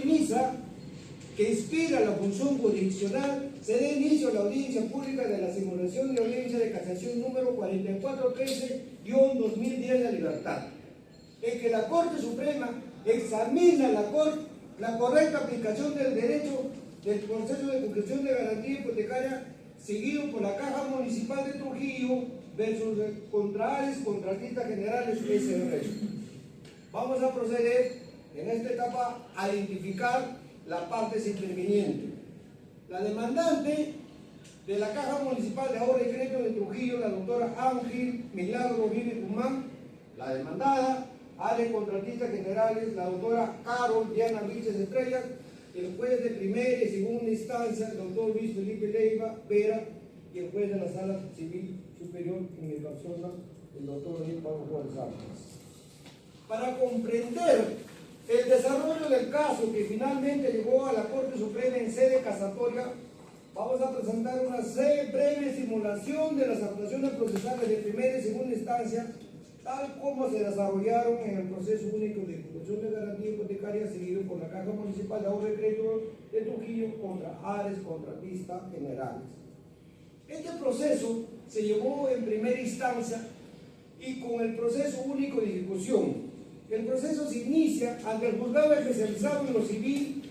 premisa que inspira la función jurisdiccional, se dé inicio a la audiencia pública de la simulación de audiencia de casación número 4413-2010 de la Libertad, en que la Corte Suprema examina la correcta aplicación del derecho del proceso de concreción de garantía hipotecaria seguido por la Caja Municipal de Trujillo versus Contrares, Contratistas Generales, SRL. Vamos a proceder en esta etapa a identificar las partes intervinientes. La demandante de la Caja Municipal de Ahorro y Crédito de Trujillo, la doctora Ángel Milagro Vive Guzmán. La demandada, área Contratistas Generales, la doctora Carol Diana Vilches Estrellas. El juez de primera y segunda instancia, el doctor Luis Felipe Leiva Vera, y el juez de la Sala Civil Superior en mi persona, el doctor Daniel Pablo Juárez Árboles. Para comprender el desarrollo del caso que finalmente llegó a la Corte Suprema en sede casatoria, vamos a presentar una breve simulación de las actuaciones procesales de primera y segunda instancia, tal como se desarrollaron en el proceso único de ejecución de garantía hipotecaria seguido por la Caja Municipal de Ahorro y Crédito de Trujillo contra Ares Contratistas Generales. Este proceso se llevó en primera instancia y con el proceso único de ejecución. El proceso se inicia ante el juzgado especializado en lo civil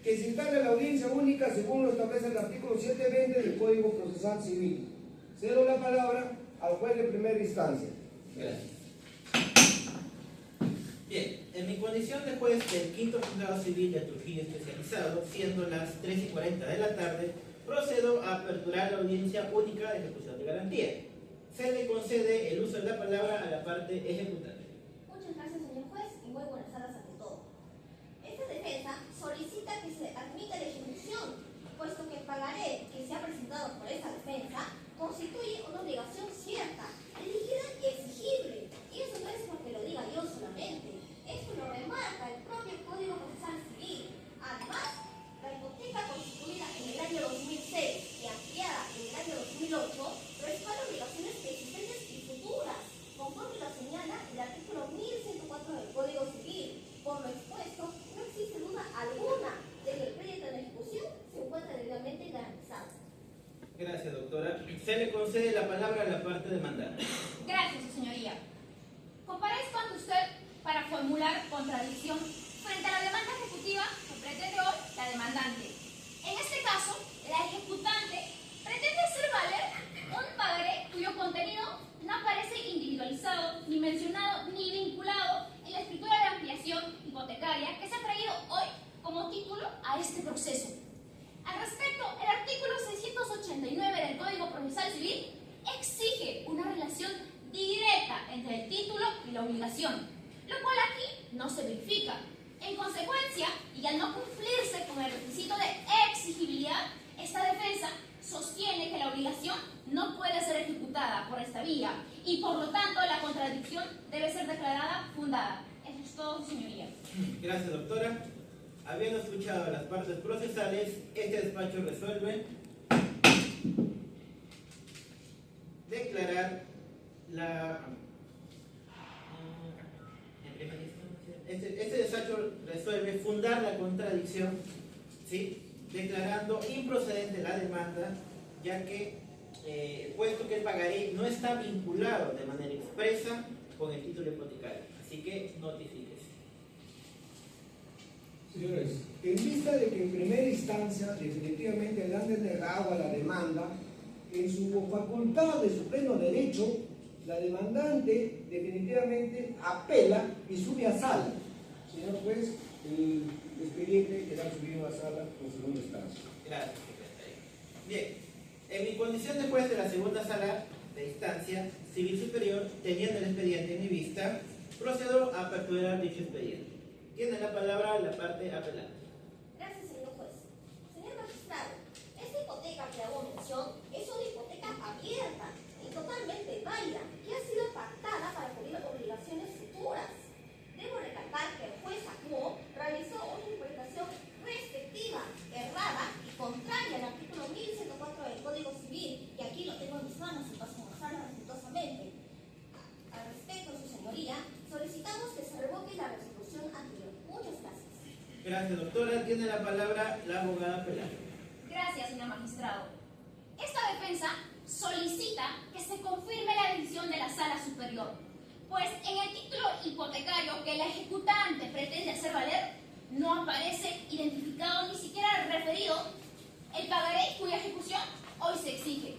que se instala en la audiencia única según lo establece el artículo 720 del Código Procesal Civil. Cedo la palabra al juez de primera instancia. Gracias. Bien, en mi condición de juez del quinto juzgado civil de Trujillo especializado, siendo las 3:40 de la tarde, procedo a aperturar la audiencia única de ejecución de garantía. Se le concede el uso de la palabra a la parte ejecutante. Muchas gracias, señor juez, y muy buenas tardes ante todo. Esta defensa solicita que se admita la ejecución, puesto que el pagaré que se ha presentado por esta defensa constituye una obligación cierta, elegida y exigible. Y eso no es porque lo diga yo solamente, esto lo remarca el propio Código Procesal Civil. Además, la hipoteca constituida en el año 2006 y ampliada en el año 2008 respalda obligaciones existentes y futuras, conforme lo señala el artículo 1104 del Código Civil. Por lo expuesto, no existe duda alguna de que el crédito en ejecución se encuentra debidamente garantizado. Gracias, doctora. Se le concede la palabra a la parte demandada. Gracias, su señoría. Comparezco ante usted para formular contradicción frente a la demanda ejecutiva que pretende hoy la demandante. En este caso, la ejecutante pretende hacer valer un pagaré cuyo contenido no aparece individualizado, ni mencionado, ni vinculado en la escritura de ampliación hipotecaria que se ha traído hoy como título a este proceso. Al respecto, el artículo 689 del Código Procesal Civil exige una relación directa entre el título y la obligación, lo cual aquí no se verifica. En consecuencia, y al no cumplirse con el requisito de exigibilidad, esta defensa sostiene que la obligación no puede ser ejecutada por esta vía y por lo tanto la contradicción debe ser declarada fundada. Eso es todo, su señoría. Gracias, doctora. Habiendo escuchado a las partes procesales, este despacho resuelve declarar este despacho resuelve fundar la contradicción, ¿sí?, declarando improcedente la demanda, ya que puesto que el pagaré no está vinculado de manera expresa con el título hipotecario. Así que notifíquese. Señores, en vista de que en primera instancia definitivamente le han denegado a la demanda, en su facultad de su pleno derecho, la demandante definitivamente apela y sube a sala. Señor juez, el expediente queda subido a sala en segunda instancia. Gracias, secretario. Bien, en mi condición de juez de la segunda sala de instancia civil superior, teniendo el expediente en mi vista, procedo a aperturar dicho expediente. Tiene la palabra la parte apelante. Gracias, señor juez. Señor magistrado, esta hipoteca que hago mención es una hipoteca abierta y totalmente válida que ha sido pactada para cubrir obligaciones futuras. Debo recalcar que el juez actuó realizó una interpretación restrictiva, errada y contraria al artículo 1104 del Código Civil, que aquí lo tengo en mis manos y paso a mostrarlo respetuosamente. Al respecto, su señoría, solicitamos que se revoque la resolución anterior. Muchas gracias. Gracias, Gracias, doctora. Tiene la palabra la abogada Peláez. Gracias, señor magistrado. Esta defensa solicita que se confirme la decisión de la Sala Superior, pues en el título hipotecario que la ejecutante pretende hacer valer no aparece identificado ni siquiera referido el pagaré cuya ejecución hoy se exige.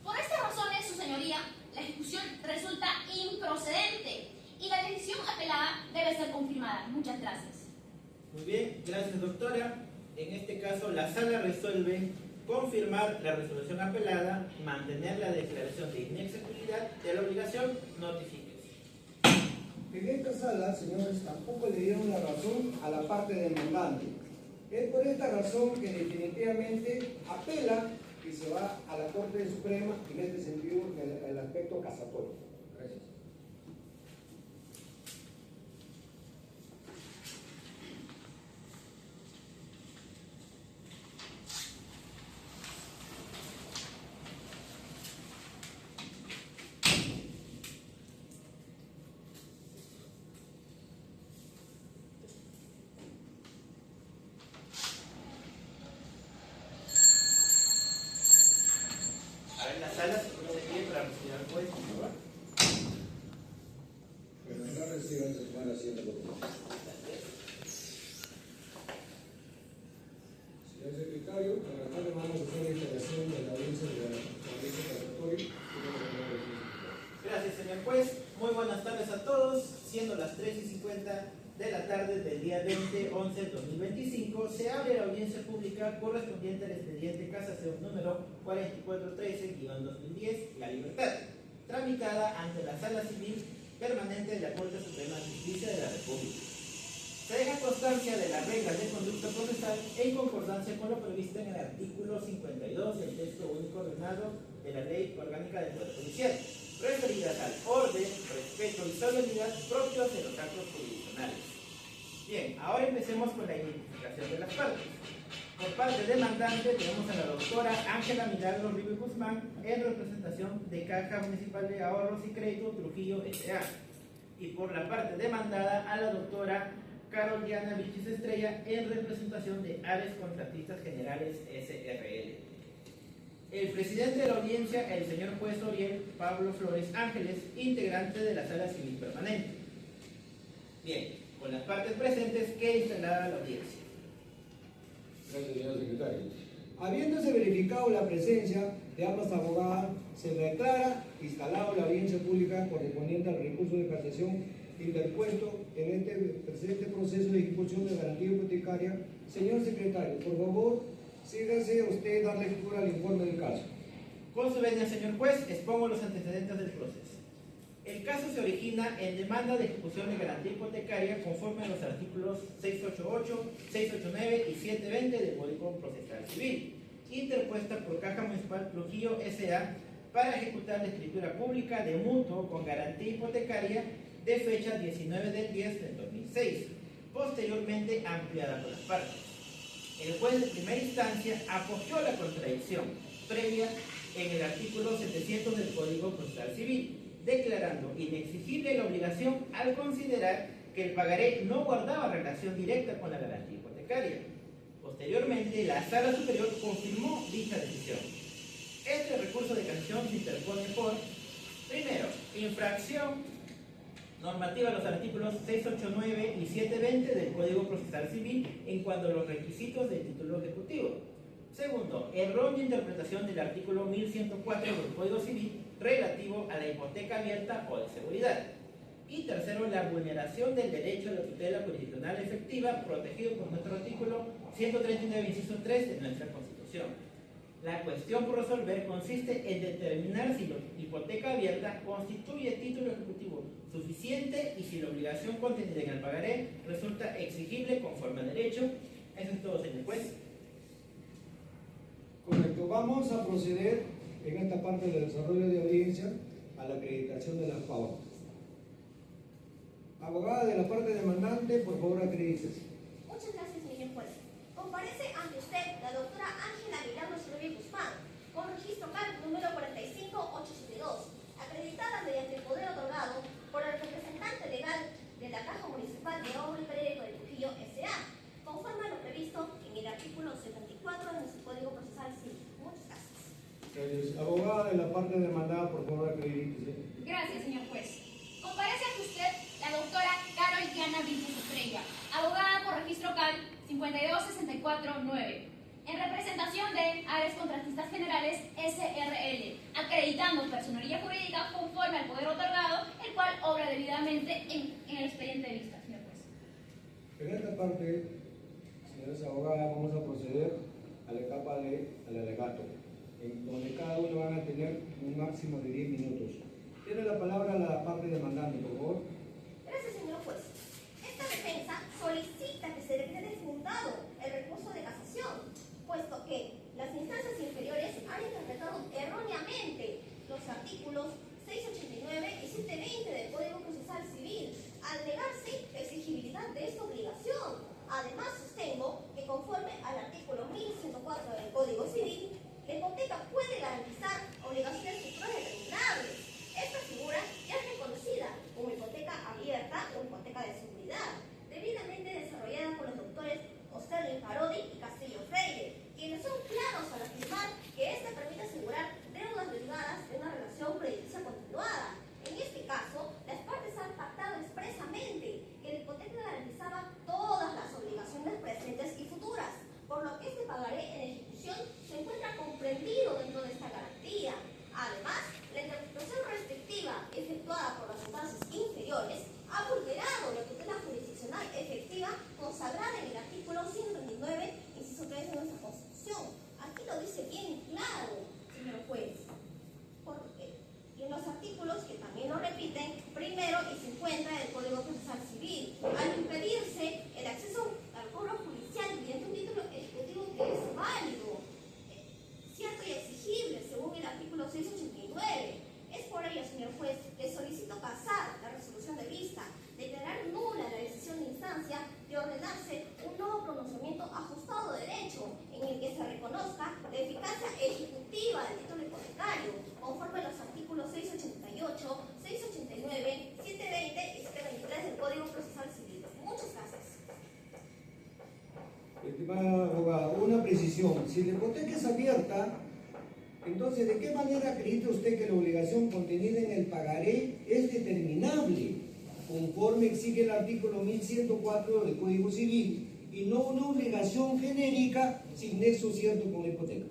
Por estas razones, su señoría, la ejecución resulta improcedente y la decisión apelada debe ser confirmada. Muchas gracias. Muy bien, gracias, doctora. En este caso, la sala resuelve confirmar la resolución apelada, mantener la declaración de inexecutibilidad de la obligación, notifíquese. En esta sala, señores, tampoco le dieron la razón a la parte demandante. Es por esta razón que definitivamente apela y se va a la Corte Suprema en este sentido, en el aspecto casatorio. Gracias. A ver, la sala se pone de pie para recibir al juez, por favor. Pero no reciban su mano haciendo lo que Señor secretario, para acá le vamos a hacer la instalación de la audiencia casatoria. Gracias, señor juez. Muy buenas tardes a todos. Siendo las 3:50 de la tarde del día 20/11/2025, se abre la audiencia pública correspondiente al expediente casación número 4413-2010, La Libertad, tramitada ante la Sala Civil Permanente de la Corte Suprema de Justicia de la República. Se deja constancia de las reglas de conducta procesal en concordancia con lo previsto en el artículo 52 del texto único ordenado de la Ley Orgánica del Poder Judicial, referidas al orden, respeto y solemnidad propios de los actos jurisdiccionales. Bien, ahora empecemos con la identificación de las partes. Por parte demandante tenemos a la doctora Ángela Milagros River Guzmán en representación de Caja Municipal de Ahorros y Crédito Trujillo S.A. Y por la parte demandada a la doctora Carol Diana Vichis Estrella en representación de Ares Contratistas Generales S.R.L. El presidente de la audiencia, el señor juez Oriel Pablo Flores Ángeles, integrante de la Sala Civil Permanente. Bien, con las partes presentes, queda instalada la audiencia. Gracias, señor secretario. Habiéndose verificado la presencia de ambas abogadas, se declara instalado la audiencia pública correspondiente al recurso de casación interpuesto en este presente proceso de ejecución de garantía hipotecaria. Señor secretario, por favor, sígase usted dar lectura al informe del caso. Con su venia, señor juez, expongo los antecedentes del proceso. El caso se origina en demanda de ejecución de garantía hipotecaria conforme a los artículos 688, 689 y 720 del Código Procesal Civil, interpuesta por Caja Municipal Trujillo S.A. para ejecutar la escritura pública de mutuo con garantía hipotecaria de fecha 19 del 10 del 2006, posteriormente ampliada por las partes. El juez de primera instancia acogió la contradicción previa en el artículo 700 del Código Procesal Civil, declarando inexigible la obligación al considerar que el pagaré no guardaba relación directa con la garantía hipotecaria. Posteriormente, la Sala Superior confirmó dicha decisión. Este recurso de casación se interpone por, primero, infracción normativa a los artículos 689 y 720 del Código Procesal Civil en cuanto a los requisitos del título ejecutivo. Segundo, errónea interpretación del artículo 1104 del Código Civil relativo a la hipoteca abierta o de seguridad. Y tercero, la vulneración del derecho a la tutela jurisdiccional efectiva protegido por nuestro artículo 139, inciso 3 de nuestra Constitución. La cuestión por resolver consiste en determinar si la hipoteca abierta constituye título ejecutivo suficiente y si la obligación contenida en el pagaré resulta exigible conforme al derecho. Eso es todo, señor juez. Correcto, vamos a proceder en esta parte del desarrollo de audiencia a la acreditación de las pautas. Abogada de la parte demandante, por favor, acredítese. Muchas gracias, señor juez. Comparece ante usted la doctora Ángela Milagros River Guzmán, con registro CAR número 45872, acreditada mediante el poder otorgado por el representante legal de la Caja Municipal de Ahorro y Crédito de Trujillo S.A., conforme a lo 204 de nuestro Código Procesal Civil. Muchas gracias. Gracias. Abogada de la parte demandada, por favor, acredítese. Gracias, señor juez. Comparece ante usted la doctora Carol Diana Vilches Estrella, abogada por registro CAL 52649, en representación de Ares Contratistas Generales SRL, acreditando personería jurídica conforme al poder otorgado, el cual obra debidamente en el expediente de vista, señor juez. En esta parte, señores abogadas, vamos a proceder a la etapa del alegato, en donde cada uno van a tener un máximo de 10 minutos. Tiene la palabra la parte demandante, por favor. Gracias, señor juez. Esta defensa solicita que se declare fundado el recurso de casación, puesto que las instancias inferiores han interpretado erróneamente los artículos 689 y 720 del Código Procesal Civil, al negarse la exigibilidad de esta obligación. Además, sostengo que conforme al artículo 1104 del Código Civil, la hipoteca puede garantizar obligaciones futuras determinables. Esta figura ya es reconocida como hipoteca abierta o hipoteca de seguridad, debidamente desarrollada por los doctores Osterling Parodi y Castillo Freire, quienes son claros al afirmar que esta permite asegurar deudas derivadas de una relación crediticia continuada. En este caso, las partes han pactado expresamente que la hipoteca garantizaba todas las obligaciones presentes y futuras, por lo que este pagaré en ejecución se encuentra comprendido dentro de esta garantía. Además, la interpretación restrictiva efectuada por las instancias inferiores ha vulnerado la tutela jurisdiccional efectiva consagrada en el artículo 129, inciso 3 de nuestra Constitución. Aquí lo dice bien claro, señor juez. Y en los artículos que también lo repiten, primero y 50 del Código Procesal Civil, al impedirse el acceso al cobro judicial mediante un título ejecutivo que es válido, cierto y exigible según el artículo 689. Es por ello, señor juez, le solicito casar la resolución de vista, declarar nula la decisión de instancia de ordenarse un nuevo pronunciamiento ajustado de derecho en el que se reconozca la eficacia ejecutiva del título hipotecario, conforme a los artículos 688, 689, 720 y 723 del Código Procesal Civil. Muchas gracias. Estimada abogada, una precisión. Si la hipoteca es abierta, entonces, ¿de qué manera acredita usted que la obligación contenida en el pagaré es determinable, conforme exige el artículo 1104 del Código Civil, y no una obligación genérica sin nexo cierto con la hipoteca?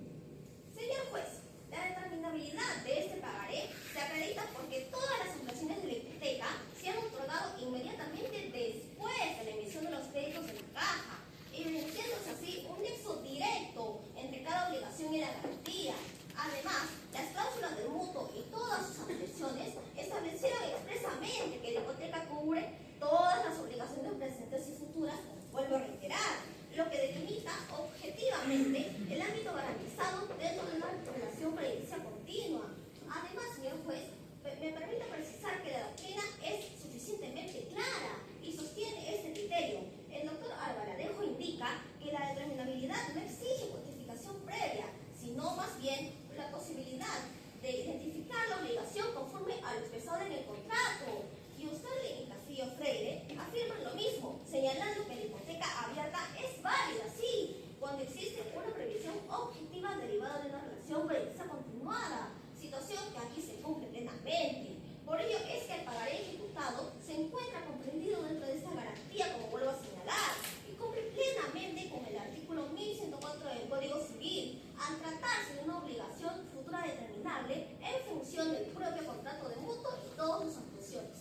Señor juez, la determinabilidad de este pagaré se acredita porque todas las obligaciones de la hipoteca se han otorgado inmediatamente después de la emisión de los créditos en la caja, evidenciándose así un nexo directo entre cada obligación y la garantía. Además, las cláusulas del mutuo y todas sus ampliaciones establecieron expresamente que la hipoteca cubre todas las obligaciones presentes y futuras, vuelvo a reiterar, lo que delimita objetivamente el ámbito garantizado dentro de una relación crediticia continua. Además, señor juez, me permite precisar que la doctrina es suficientemente clara y sostiene este criterio. El doctor Alvaradejo indica que la determinabilidad no exige justificación previa, sino más bien la posibilidad de identificar la obligación conforme a lo expresado en el contrato. Y usted y Castillo Freire afirman lo mismo, señalando que la hipoteca abierta es válida, sí, cuando existe una previsión objetiva derivada de una relación crediticia continuada, situación que aquí se cumple plenamente. Por ello es que el pagaré ejecutado se encuentra comprendido dentro de esta garantía, como vuelvo a señalar, y cumple plenamente con el artículo 1104 del Código Civil, al tratarse de una obligación futura determinable en función del propio contrato de mutuo y todas sus ampliaciones.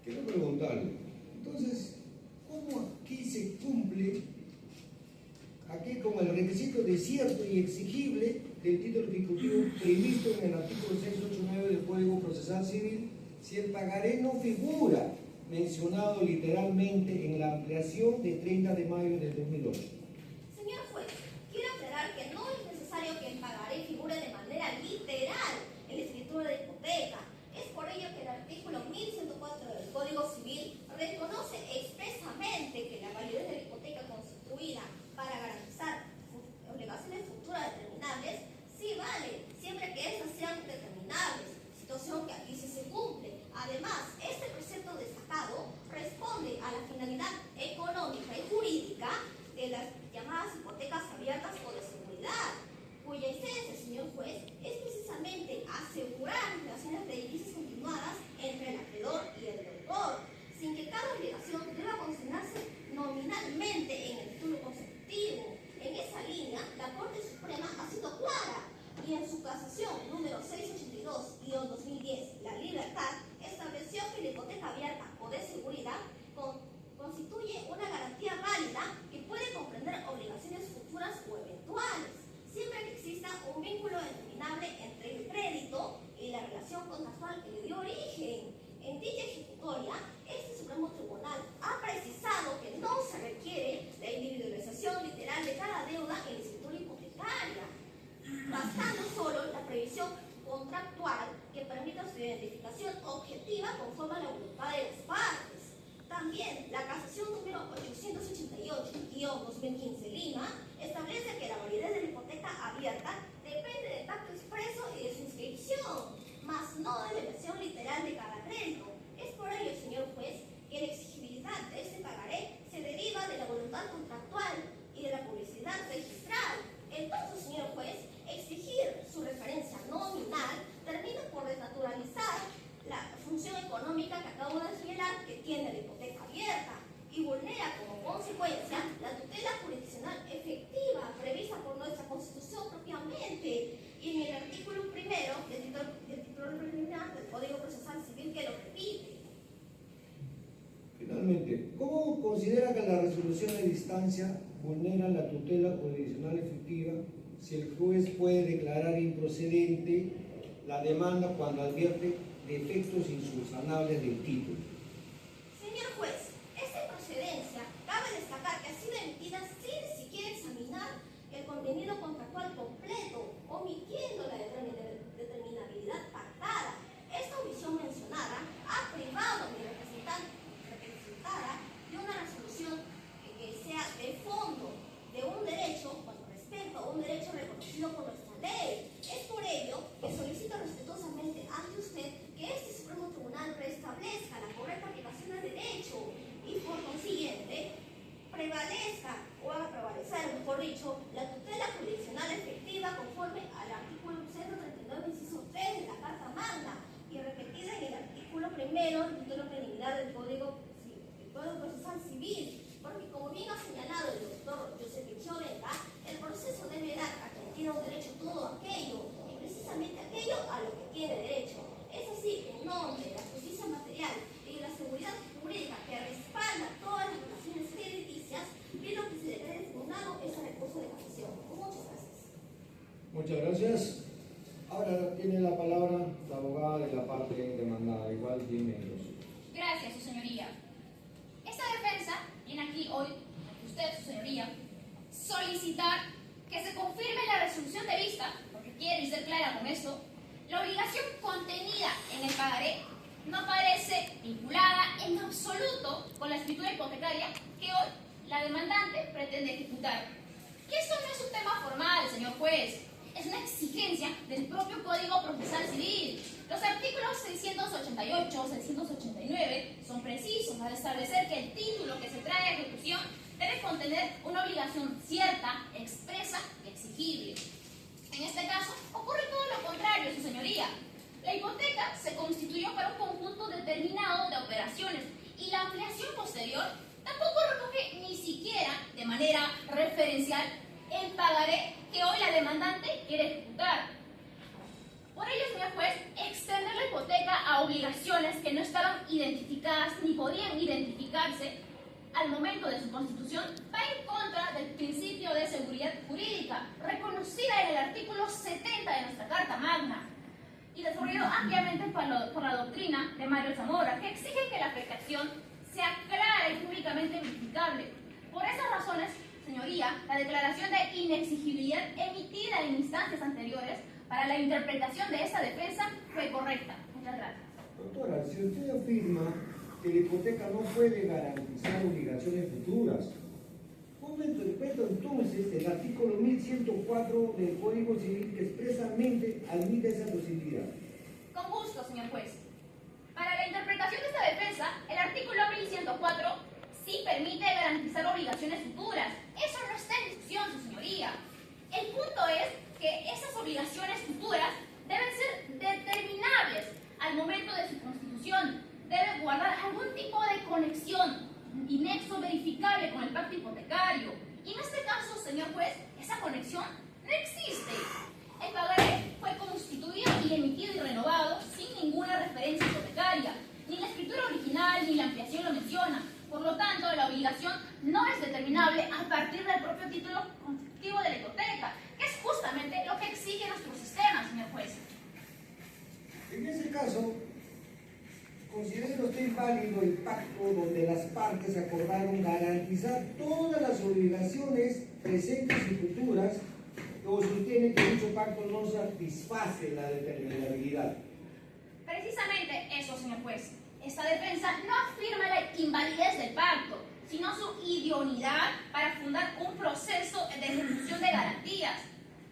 Quiero preguntarle, entonces, ¿cómo aquí se cumple aquí con el requisito de cierto y exigible del título ejecutivo previsto en el artículo 689 del Código Procesal Civil si el pagaré no figura mencionado literalmente en la ampliación de 30 de mayo del 2008? Señor juez, quiero aclarar que no es necesario que el pagaré figure de manera literal en la escritura de hipoteca. Es por ello que el artículo 1104 del Código Civil reconoce expresamente que la validez de la hipoteca constituida para garantizar obligaciones futuras determinables sí vale, siempre que estas sean determinables, situación que aquí sí se cumple. Además, este precepto destacado responde a la finalidad económica y jurídica de las llamadas constituye una garantía válida que puede comprender obligaciones futuras o eventuales, siempre que exista un vínculo determinable entre el crédito y la relación contractual que le dio origen. En dicha ejecutoria, este Supremo Tribunal ha precisado que no se requiere la individualización literal de cada deuda en la escritura hipotecaria, bastando solo la previsión contractual que permita su identificación objetiva conforme a la voluntad de las partes. También la casación número 888-2015 Lima establece que la validez de la hipoteca abierta depende del pacto expreso y de su inscripción, mas no de la versión literal de cada crédito. Es por ello, señor juez, que la exigibilidad de este pagaré se deriva de la voluntad contractual y de la publicidad registral. Entonces, señor juez, exigir su referencia nominal termina por desnaturalizar la función económica que acabo de señalar que tiene la hipoteca abierta y vulnera como consecuencia la tutela jurisdiccional efectiva prevista por nuestra Constitución propiamente y en el artículo primero del título preliminar del Código Procesal Civil que lo repite. Finalmente, ¿cómo considera que la resolución de distancia vulnera la tutela jurisdiccional efectiva si el juez puede declarar improcedente la demanda cuando advierte defectos insubsanables del título? Señor juez, esta improcedencia cabe destacar que ha sido emitida sin siquiera examinar el contenido contractual completo, omitiendo la determinabilidad pactada. Esta omisión mencionada ha privado a mi representada de una resolución que sea de fondo de un derecho con respecto a un derecho reconocido por nuestra ley. Es por ello que solicito respetuosamente ante usted que este Supremo Tribunal restablezca la correcta aplicación del derecho y por consiguiente prevalezca o haga prevalecer, mejor dicho, la tutela jurisdiccional efectiva conforme al artículo 139, inciso 3 de la Carta Magna y repetida en el artículo primero del título preliminar del Código Procesal Civil, porque como bien ha señalado el doctor Josep Picholeta, el proceso debe dar a quien tiene un derecho todo aquello, y precisamente aquello a lo que tiene derecho. Es así, en nombre de la justicia material y de la seguridad jurídica que respalda todas las relaciones crediticias, pido que se declare fundado ese recurso de casación. Muchas gracias. Muchas gracias. Ahora tiene la palabra la abogada de la parte demandada, igual 10 minutos. Gracias, su señoría. Esta defensa viene aquí hoy, ante usted, su señoría, solicitar que se confirme la resolución de vista, porque quiere ser clara con esto, la obligación contenida en el pagaré no parece vinculada en absoluto con la escritura hipotecaria que hoy la demandante pretende ejecutar. Que esto no es un tema formal, señor juez, es una exigencia del propio Código Procesal Civil. Los artículos 688, 689 son precisos al establecer que el título que se trae a ejecución debe contener una obligación cierta, expresa y exigible. En este caso, ocurre todo lo contrario, su señoría. La hipoteca se constituyó para un conjunto determinado de operaciones y la ampliación posterior tampoco recoge ni siquiera de manera referencial el pagaré que hoy la demandante quiere ejecutar. Por ello, señor juez, extender la hipoteca a obligaciones que no estaban identificadas ni podían identificarse al momento de su constitución va en contra del principio de seguridad jurídica reconocida en el artículo 70 de nuestra Carta Magna y desarrollado ampliamente por la doctrina de Mario Zamora, que exige que la afectación sea clara y públicamente verificable. Por esas razones, señoría, la declaración de inexigibilidad emitida en instancias anteriores para la interpretación de esta defensa fue correcta. Muchas gracias. Doctora, si usted afirma que la hipoteca no puede garantizar obligaciones futuras, ¿cómo interpreta entonces el artículo 1104 del Código Civil que expresamente admite esa posibilidad? Con gusto, señor juez. Para la interpretación de esta defensa, el artículo 1104 sí permite garantizar obligaciones futuras. Eso no está en discusión, su señoría. El punto es que esas obligaciones futuras deben ser determinables al momento de su constitución. Debe guardar algún tipo de conexión y nexo verificable con el pacto hipotecario. Y en este caso, señor juez, esa conexión no existe. El pagaré fue constituido y emitido y renovado sin ninguna referencia hipotecaria. Ni la escritura original ni la ampliación lo menciona. Por lo tanto, la determinable a partir del propio título constitutivo de la hipoteca, que es justamente lo que exige nuestro sistema, señor juez. En ese caso, considera usted inválido el pacto donde las partes acordaron garantizar todas las obligaciones presentes y futuras, o sostiene que dicho pacto no satisface la determinabilidad. Precisamente eso, señor juez. Esta defensa no afirma la invalidez del pacto, sino su idoneidad para fundar un proceso de ejecución de garantías.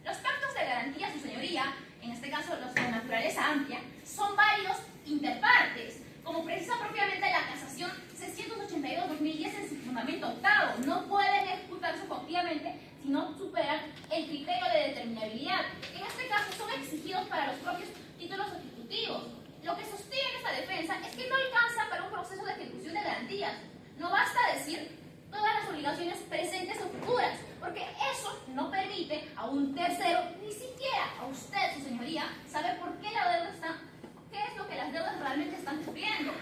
Los pactos de garantía, su señoría, en este caso los de naturaleza amplia, son válidos interpartes, como precisa propiamente la casación 682-2010 en su fundamento octavo. No pueden ejecutarse efectivamente si no superan el criterio de determinabilidad. En este caso son exigidos para los propios títulos ejecutivos. Lo que sostiene esta defensa es que no alcanza para un proceso de ejecución de garantías. No basta decir todas las obligaciones presentes o futuras, porque eso no permite a un tercero, ni siquiera a usted, su señoría, saber por qué la deuda está, qué es lo que las deudas realmente están cubriendo.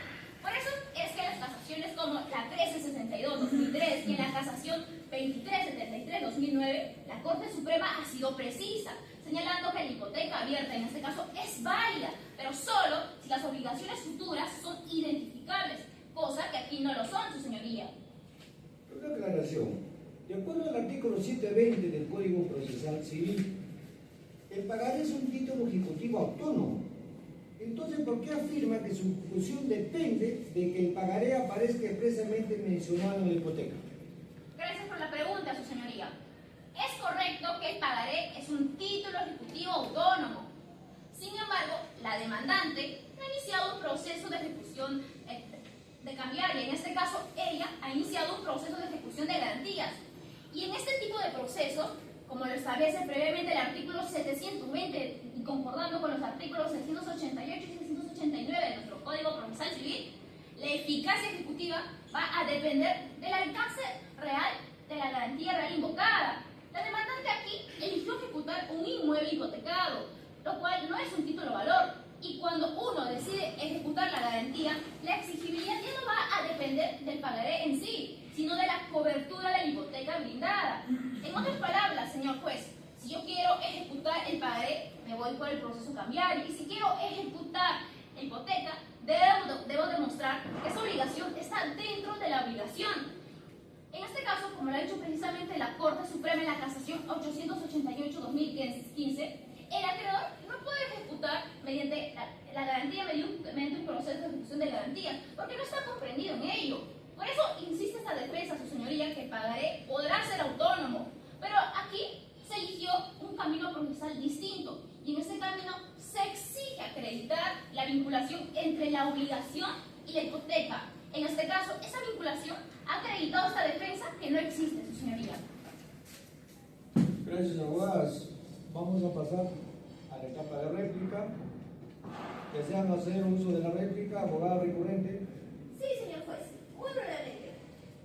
Por eso es que las casaciones como la 1362-2003 y en la casación 2373-2009, la Corte Suprema ha sido precisa, señalando que la hipoteca abierta en este caso es válida, pero solo si las obligaciones futuras son identificables, cosa que aquí no lo son, su señoría. Una aclaración. De acuerdo al artículo 720 del Código Procesal Civil, el pagaré es un título ejecutivo autónomo. Entonces, ¿por qué afirma que su ejecución depende de que el pagaré aparezca expresamente mencionado en la hipoteca? Gracias por la pregunta, su señoría. Es correcto que el pagaré es un título ejecutivo autónomo. Sin embargo, la demandante no ha iniciado un proceso de ejecución de cambiaria. En este caso, ella ha iniciado un proceso de ejecución de garantías. Y en este tipo de procesos, como lo establece previamente el artículo 720 y concordando con los artículos 688 y 689 de nuestro Código Procesal Civil, la eficacia ejecutiva va a depender del alcance real de la garantía real invocada. La demandante aquí eligió ejecutar un inmueble hipotecado, lo cual no es un título valor, y cuando uno decide ejecutar la garantía, la exigibilidad ya no va a depender del pagaré en sí, sino de la cobertura de la hipoteca brindada. En otras palabras, señor juez, si yo quiero ejecutar el pagaré, me voy por el proceso cambiario, y si quiero ejecutar la hipoteca, debo demostrar que esa obligación está dentro de la obligación. En este caso, como lo ha dicho precisamente la Corte Suprema en la casación 888-2015, el acreedor no puede ejecutar mediante la garantía mediante un proceso de ejecución de garantías, porque no está comprendido en ello. Por eso insiste esta defensa, su señoría, que el pagaré podrá ser autónomo, pero aquí se eligió un camino procesal distinto, y en este camino se exige acreditar la vinculación entre la obligación y la hipoteca. En este caso, esa vinculación ha acreditado esta defensa que no existe, su señoría. Gracias, abogadas. Vamos a pasar a la etapa de réplica. ¿Desean hacer uso de la réplica, abogada recurrente? Sí, señor juez, muy brevemente.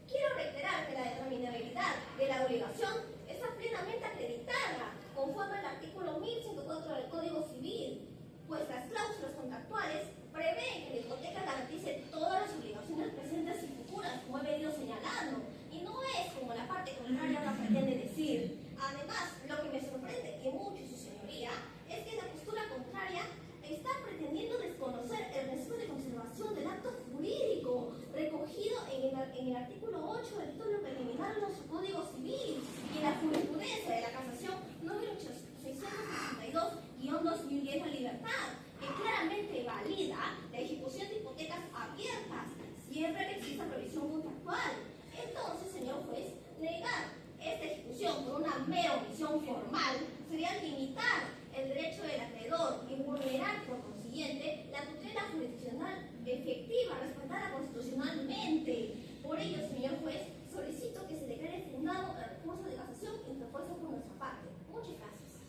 Quiero reiterar que la determinabilidad de la obligación está plenamente acreditada conforme al artículo 1104 del Código Civil, pues las cláusulas contractuales prevén que la hipoteca garantice todas las obligaciones presentes y futuras, como he venido señalando, y no es como la parte contraria ahora pretende decir. Además, lo que me sorprende y mucho, su señoría, es que la postura contraria está pretendiendo desconocer el régimen de conservación del acto jurídico recogido en el artículo 8 del título preliminar de nuestro Código Civil y en la jurisprudencia de la casación número 662-2010 La Libertad, que claramente valida la ejecución de hipotecas abiertas siempre que exista previsión contractual. Entonces, señor juez, negar esta ejecución por una mera omisión formal sería limitar el derecho del acreedor y vulnerar, por consiguiente, la tutela jurisdiccional efectiva respetada constitucionalmente. Por ello, señor juez, solicito que se declare fundado el recurso de casación interpuesto por nuestra parte. Muchas gracias.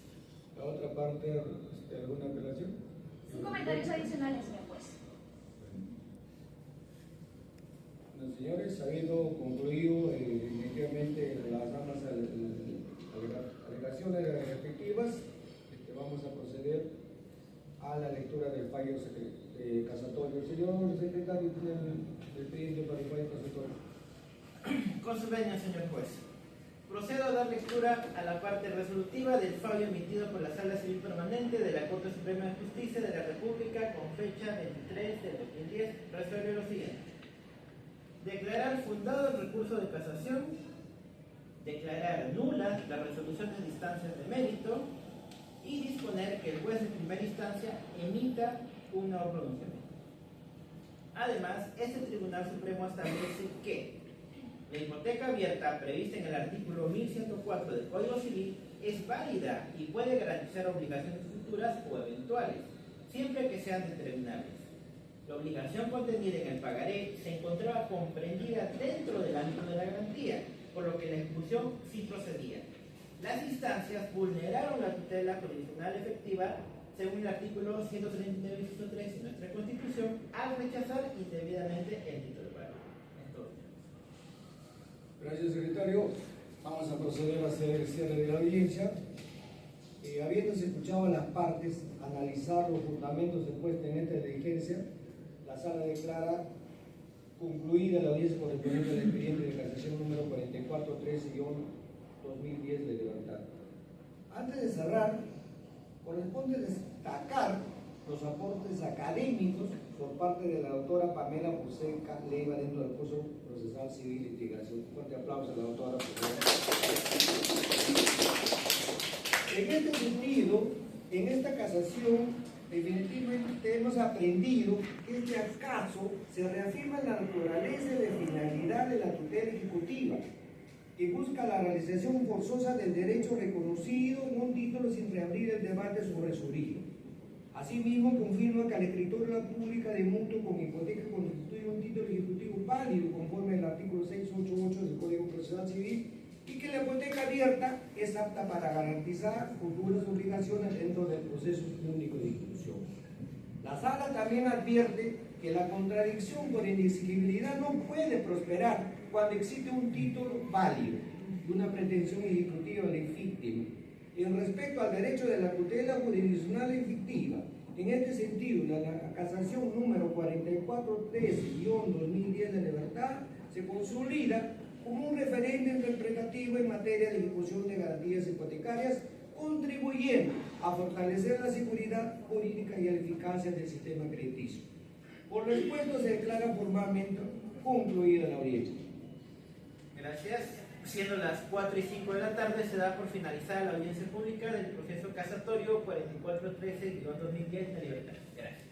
La otra parte, ¿alguna apelación? Sin comentarios adicionales, señor juez. Bueno, señores, habiendo concluido definitivamente las ambas alegaciones respectivas, vamos a proceder a la lectura del fallo casatorio. Señor secretario, tiene el expediente para el fallo casatorio. su venia, señor juez. Procedo a dar lectura a la parte resolutiva del fallo emitido por la Sala Civil Permanente de la Corte Suprema de Justicia de la República con fecha 23 de 2010. Resuelve lo siguiente. Declarar fundado el recurso de casación, declarar nulas las resoluciones de instancias de mérito y disponer que el juez de primera instancia emita un nuevo pronunciamiento. Además, este Tribunal Supremo establece que la hipoteca abierta prevista en el artículo 1104 del Código Civil es válida y puede garantizar obligaciones futuras o eventuales, siempre que sean determinables. La obligación contenida en el pagaré se encontraba comprendida dentro del ámbito de la garantía, por lo que la ejecución sí procedía. Las instancias vulneraron la tutela jurisdiccional efectiva según el artículo 139 inciso 3 de nuestra Constitución al rechazar indebidamente el título de pago. Gracias, secretario. Vamos a proceder a hacer el cierre de la audiencia. Habiéndose escuchado a las partes, analizar los fundamentos expuestos en esta diligencia, la sala declara concluida la audiencia correspondiente al expediente de casación número 4413-2010 de libertad. Antes de cerrar, corresponde destacar los aportes académicos por parte de la doctora Pamela Fonseca Leiva dentro del curso procesal civil de litigación. Un fuerte aplauso a la doctora, por favor. En este sentido, en esta casación, definitivamente hemos aprendido que este acaso se reafirma la naturaleza y la finalidad de la tutela ejecutiva, que busca la realización forzosa del derecho reconocido en un título sin reabrir el debate sobre su origen. Asimismo, confirma que la escritura pública de mutuo con hipoteca constituye un título ejecutivo válido conforme al artículo 688 del Código Procesal Civil y que la hipoteca abierta es apta para garantizar futuras obligaciones dentro del proceso único de ejecución. La Sala también advierte que la contradicción por inexigibilidad no puede prosperar cuando existe un título válido y una pretensión ejecutiva legítima. En respecto al derecho de la tutela jurisdiccional efectiva, en este sentido, la casación número 4413-2010 de libertad se consolida como un referente interpretativo en materia de ejecución de garantías hipotecarias, contribuyendo a fortalecer la seguridad jurídica y la eficacia del sistema crediticio. Por lo expuesto, se declara formalmente concluida la audiencia. Gracias. Siendo las 4:05 de la tarde, se da por finalizada la audiencia pública del proceso casatorio 4413-2010 de libertad. Gracias.